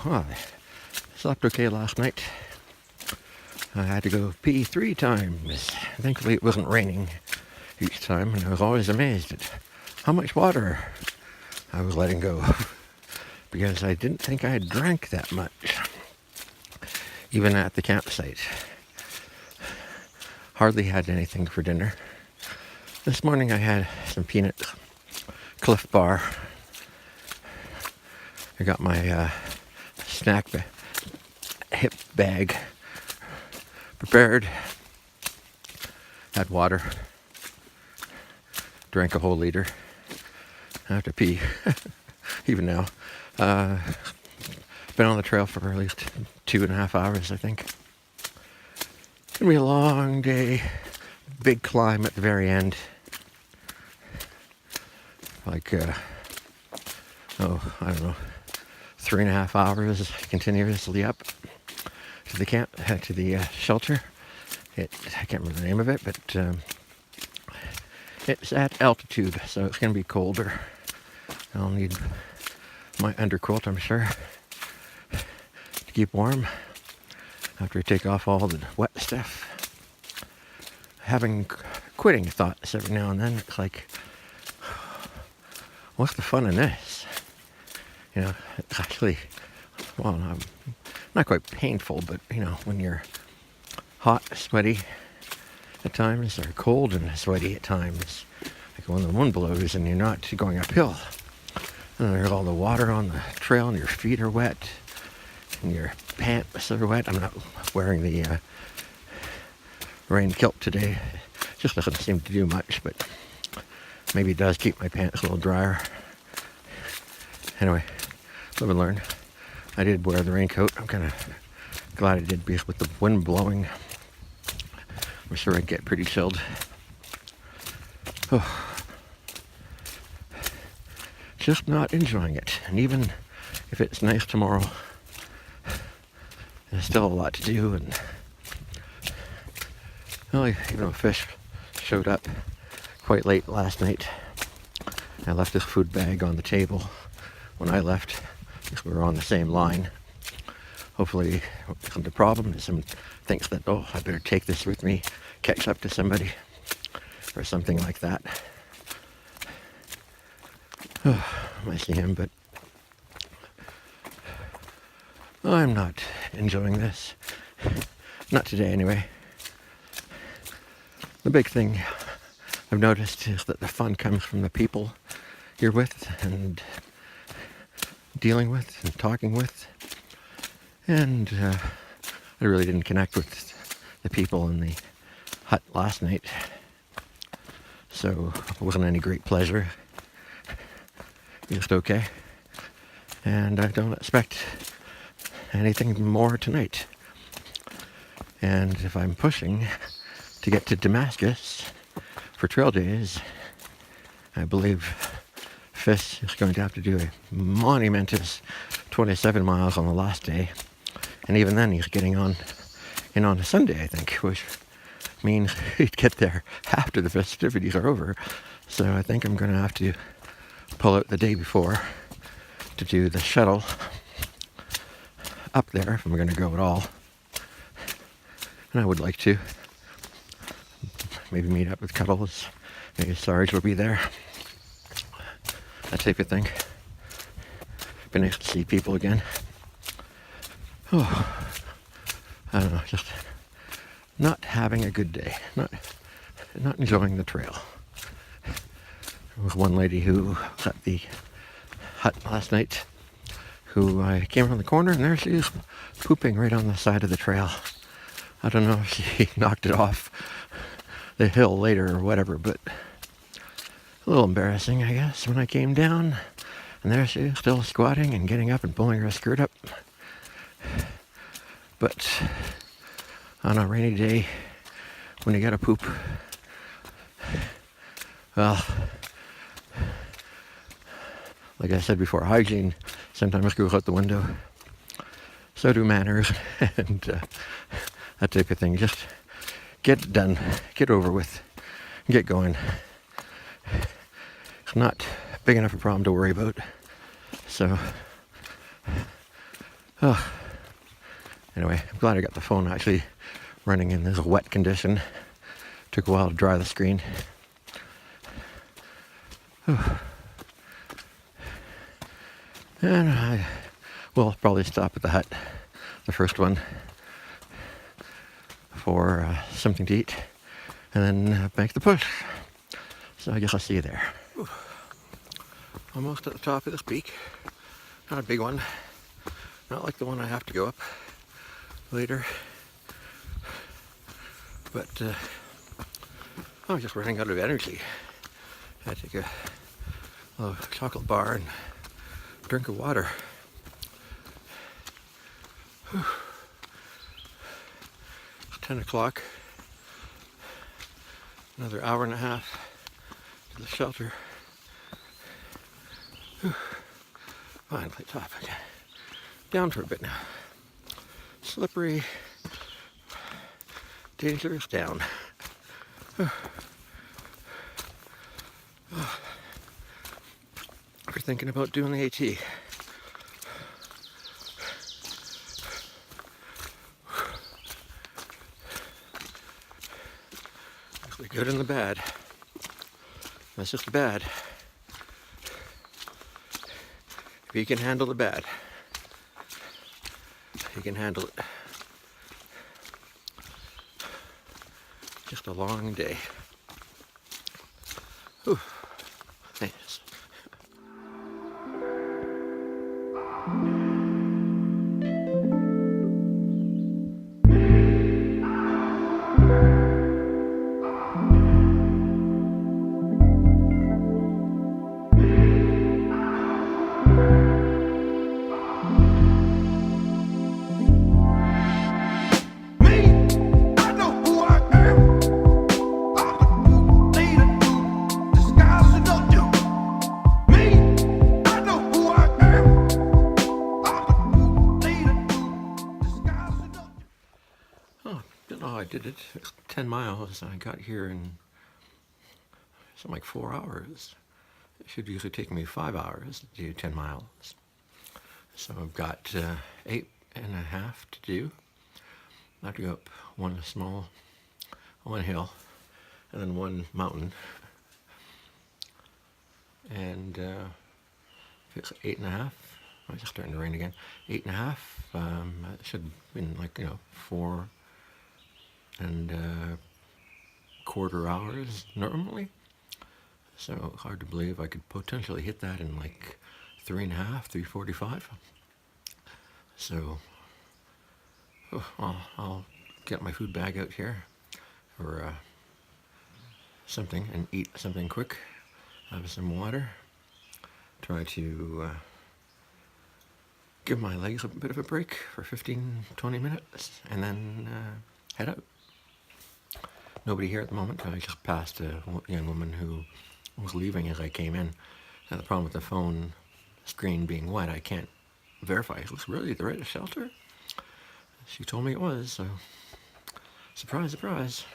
Well, I slept okay last night. I had to go pee 3 times. Thankfully it wasn't raining each time, and I was always amazed at how much water I was letting go because I didn't think I had drank that much, even at the campsite. Hardly had anything for dinner. This morning I had some peanut Cliff Bar. I got my hip bag prepared. Had water. Drank a whole liter. I have to pee, even now. Been on the trail for at least 2.5 hours, I think. It's gonna be a long day. Big climb at the very end. Like, I don't know, 3.5 hours continuously up to the camp, to the shelter. I can't remember the name of it, but it's at altitude, so it's going to be colder. I'll need my underquilt, I'm sure, to keep warm after I take off all the wet stuff. Having quitting thoughts every now and then. It's like, what's the fun in this? You know, it's actually, well, not quite painful, but you know, when you're hot, sweaty at times, or cold and sweaty at times, like when the wind blows and you're not going uphill, and there's all the water on the trail and your feet are wet and your pants are wet. I'm not wearing the rain kilt today. Just doesn't seem to do much, but maybe it does keep my pants a little drier. Anyway, live and learn. I did wear the raincoat. I'm kind of glad I did, because with the wind blowing, I'm sure I'd get pretty chilled. Oh. Just not enjoying it. And even if it's nice tomorrow, there's still a lot to do. And well, even though fish showed up quite late last night, I left this food bag on the table when I left, because we were on the same line. Hopefully it won't become the problem that someone thinks that, oh, I better take this with me, catch up to somebody, or something like that. Oh, I see him, but I'm not enjoying this. Not today, anyway. The big thing I've noticed is that the fun comes from the people you're with and dealing with and talking with. And I really didn't connect with the people in the hut last night, so it wasn't any great pleasure. Just okay. And I don't expect anything more tonight. And if I'm pushing to get to Damascus for trail days, I believe Fis is going to have to do a monumentous 27 miles on the last day. And even then he's getting on a Sunday, I think, which means he'd get there after the festivities are over. So I think I'm going to have to pull out the day before to do the shuttle up there if I'm going to go at all. And I would like to maybe meet up with Cuddles. Maybe Sarge will be there. That type of thing. Been nice to see people again. Oh, I don't know, just not having a good day. Not enjoying the trail. There was one lady who was at the hut last night who I came around the corner and there she is, pooping right on the side of the trail. I don't know if she knocked it off the hill later or whatever, but a little embarrassing, I guess, when I came down. And there she is, still squatting and getting up and pulling her skirt up. But on a rainy day, when you gotta poop, well, like I said before, hygiene sometimes goes out the window. So do manners and that type of thing. Just get it done, get over with, get going. It's not big enough a problem to worry about. So Oh, anyway, I'm glad I got the phone actually running in this wet condition. Took a while to dry the screen. And I will probably stop at the hut, the first one, for something to eat, and then make the push. So I guess I'll see you there. Almost at the top of this peak. Not a big one. Not like the one I have to go up later. But I was just running out of energy. I had to take a chocolate bar and drink of water. Whew. It's 10 o'clock. Another hour and a half to the shelter. Whew. Finally top again. Down for a bit now. Slippery. Dangerous down. We're thinking about doing the AT. The good and the bad. That's just the bad. If you can handle the bad, you can handle it. Just a long day. Whew. Thanks. I did it. It's 10 miles. I got here in something like 4 hours. It should usually take me 5 hours to do 10 miles. So I've got 8.5 to do. I have to go up one hill and then one mountain. And if it's 8.5, oh, it's starting to rain again. 8.5, it should have been like, 4 and quarter hours normally. So hard to believe I could potentially hit that in like 3.5, 3:45. So I'll get my food bag out here or something and eat something quick. Have some water. Try to give my legs a bit of a break for 15-20 minutes and then head out. Nobody here at the moment. I just passed a young woman who was leaving as I came in. And the problem with the phone screen being wet, I can't verify. It looks really the right shelter. She told me it was, so surprise, surprise.